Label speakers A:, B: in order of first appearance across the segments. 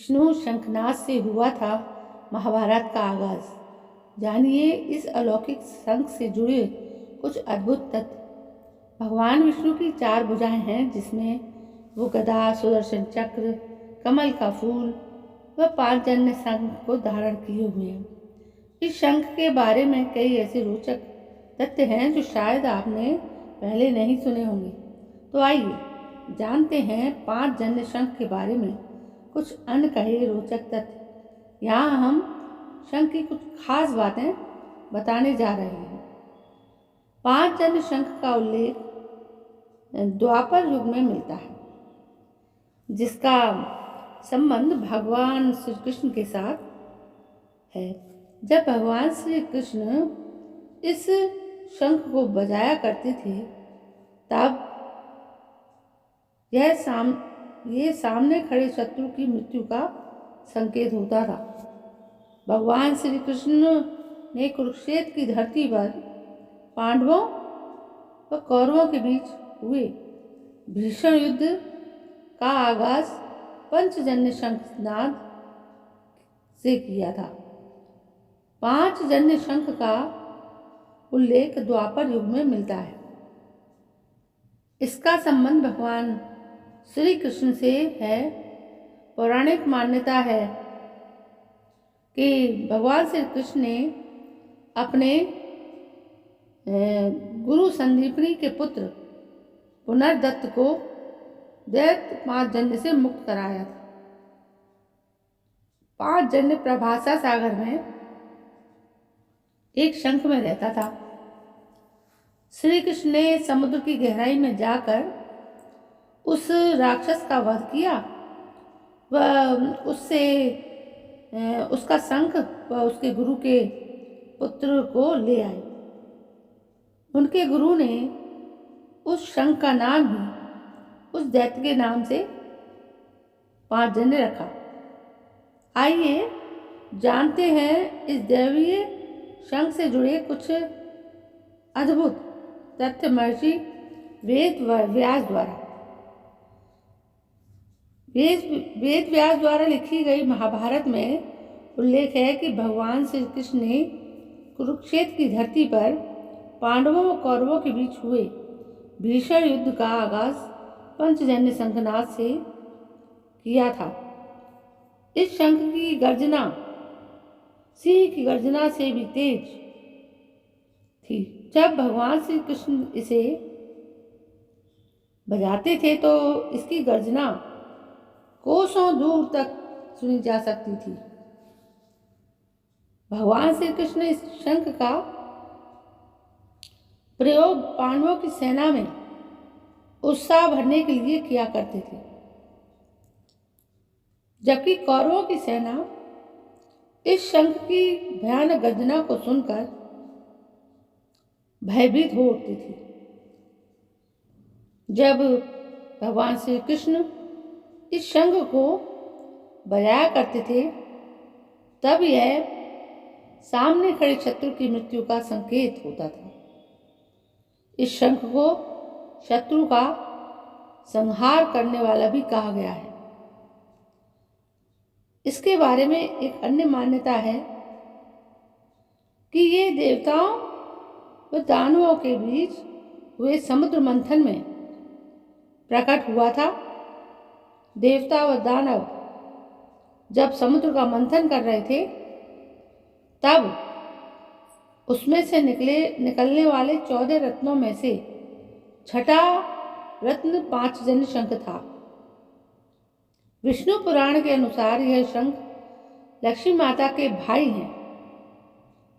A: विष्णु शंखनाद से हुआ था महाभारत का आगाज। जानिए इस अलौकिक शंख से जुड़े कुछ अद्भुत तथ्य। भगवान विष्णु की 4 भुजाएं हैं, जिसमें वो गदा, सुदर्शन चक्र, कमल का फूल व 5 जन्य शंख को धारण किए हुए हैं। इस शंख के बारे में कई ऐसे रोचक तथ्य हैं जो शायद आपने पहले नहीं सुने होंगे। तो आइए जानते हैं 5 जन्य शंख के बारे में कुछ अनकहे रोचक तथ्य। यहाँ हम शंख की कुछ खास बातें बताने जा रहे हैं। 5 जन्य शंख का उल्लेख द्वापर युग में मिलता है, जिसका संबंध भगवान श्री कृष्ण के साथ है। जब भगवान श्री कृष्ण इस शंख को बजाया करते थे, तब ये सामने खड़े शत्रु की मृत्यु का संकेत होता था। भगवान श्री कृष्ण ने कुरुक्षेत्र की धरती पर पांडवों व कौरवों के बीच हुए भीषण युद्ध का आगाज पंचजन्य शंखनाद से किया था। 5 जन्य शंख का उल्लेख द्वापर युग में मिलता है। इसका संबंध भगवान श्री कृष्ण से है। पौराणिक मान्यता है कि भगवान श्री कृष्ण ने अपने गुरु संदीपनी के पुत्र पुनर्दत्त को दैत्य 5 जन्य से मुक्त कराया था। 5 जन्य प्रभासा सागर में एक शंख में रहता था। श्री कृष्ण ने समुद्र की गहराई में जाकर उस राक्षस का वध किया व उसका शंख व उसके गुरु के पुत्र को ले आए। उनके गुरु ने उस शंख का नाम ही उस दैत्य के नाम से 5 जन्य रखा। आइए जानते हैं इस दैवीय शंख से जुड़े कुछ अद्भुत तथ्य महर्षि वेद व्यास द्वारा लिखी गई महाभारत में उल्लेख है कि भगवान श्री कृष्ण ने कुरुक्षेत्र की धरती पर पांडवों व कौरवों के बीच हुए भीषण युद्ध का आगाज पंचजन्य शंखनाद से किया था। इस शंख की गर्जना सिंह की गर्जना से भी तेज थी। जब भगवान श्री कृष्ण इसे बजाते थे तो इसकी गर्जना कोसों दूर तक सुनी जा सकती थी। भगवान श्री कृष्ण इस शंख का प्रयोग पांडवों की सेना में उत्साह भरने के लिए किया करते थे, जबकि कौरवों की सेना इस शंख की भयानक गर्जना को सुनकर भयभीत हो उठती थी। जब भगवान श्री कृष्ण इस शंख को बजाया करते थे, तब यह सामने खड़े शत्रु की मृत्यु का संकेत होता था। इस शंख को शत्रु का संहार करने वाला भी कहा गया है। इसके बारे में एक अन्य मान्यता है कि ये देवताओं व दानवों के बीच हुए समुद्र मंथन में प्रकट हुआ था। देवता व दानव जब समुद्र का मंथन कर रहे थे, तब उसमें से निकलने वाले 14 रत्नों में से छठा रत्न 5 जन्य शंख था। विष्णु पुराण के अनुसार यह शंख लक्ष्मी माता के भाई हैं,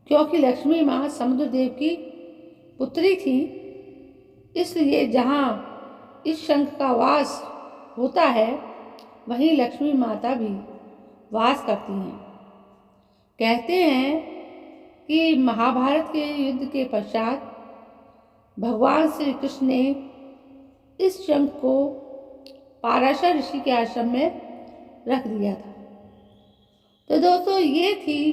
A: क्योंकि लक्ष्मी माँ समुद्रदेव की पुत्री थी। इसलिए जहाँ इस शंख का वास होता है, वहीं लक्ष्मी माता भी वास करती हैं। कहते हैं कि महाभारत के युद्ध के पश्चात भगवान श्री कृष्ण ने इस शंख को पाराशर ऋषि के आश्रम में रख दिया था। तो दोस्तों, ये थी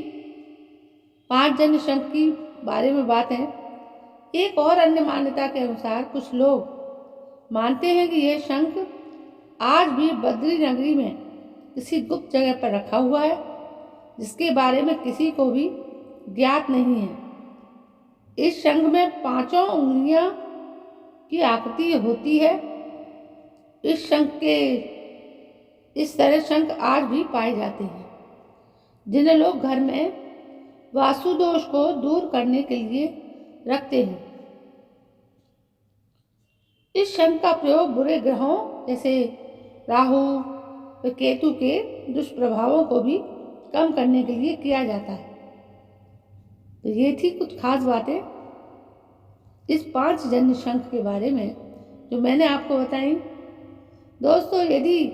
A: 5 जन्य शंख की बारे में बात है। एक और अन्य मान्यता के अनुसार कुछ लोग मानते हैं कि यह शंख आज भी बद्री नगरी में किसी गुप्त जगह पर रखा हुआ है जिसके बारे में किसी को भी ज्ञात नहीं है। इस शंख में 5 उंगलियां की आकृति होती है। इस तरह शंख आज भी पाए जाते हैं, जिन्हें लोग घर में वास्तु दोष को दूर करने के लिए रखते हैं। इस शंख का प्रयोग बुरे ग्रहों जैसे राहु व केतु के दुष्प्रभावों को भी कम करने के लिए किया जाता है। तो ये थी कुछ खास बातें इस 5 जन्य शंख के बारे में जो मैंने आपको बताई। दोस्तों, यदि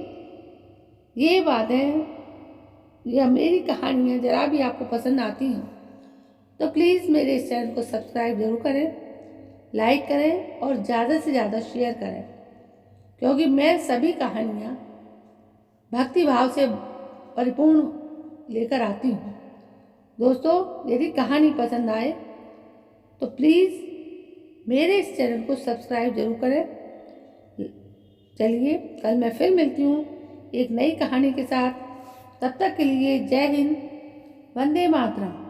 A: ये बातें या मेरी कहानियाँ ज़रा भी आपको पसंद आती हैं तो प्लीज़ मेरे इस चैनल को सब्सक्राइब जरूर करें, लाइक करें और ज़्यादा से ज़्यादा शेयर करें, क्योंकि मैं सभी कहानियाँ भक्ति भाव से परिपूर्ण लेकर आती हूँ। दोस्तों, यदि कहानी पसंद आए तो प्लीज़ मेरे इस चैनल को सब्सक्राइब जरूर करें। चलिए, कल मैं फिर मिलती हूँ एक नई कहानी के साथ। तब तक के लिए जय हिंद, वंदे मातरम।